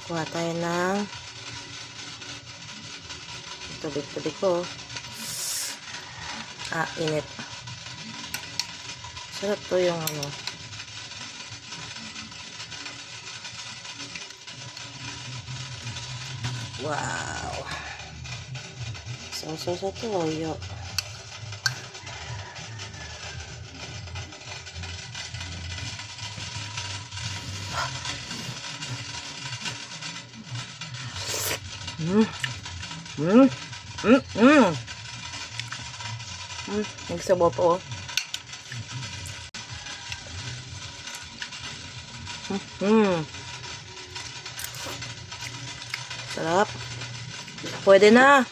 Kuha tayo ng tubig-tubig ko. Init. Sarap to yung ano. Wow. Sa toyo. Nagsabaw pa oh. Sarap. Pwede na.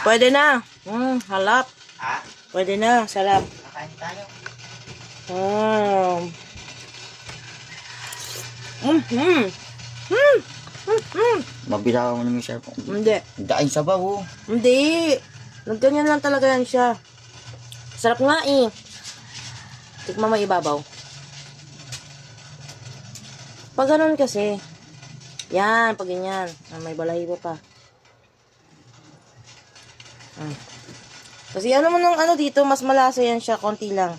Pwede na. Halap. Pwede na. Sarap. Kakain tayo. Mabilaw mo naman siya. Hindi. Daing sabaw oh. Hindi. Ganyan lang talaga yan siya. Sarap nga eh. Tikman mo ibabaw. Pag ganun kasi. Yan, pag ganyan. May balahibo pa. Kasi ano mo nung ano dito, mas malasa yan siya. Konti lang.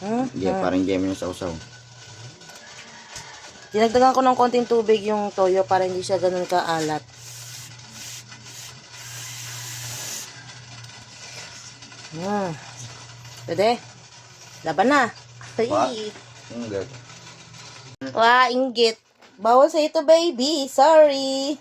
Hindi, parang hindi mo yung sausaw. Dinagdagan ko ng konting tubig yung toyo para hindi siya ganun kaalat. Pwede. Laban na. Ay. Inggit. Inggit. Bawal sa ito, baby. Sorry.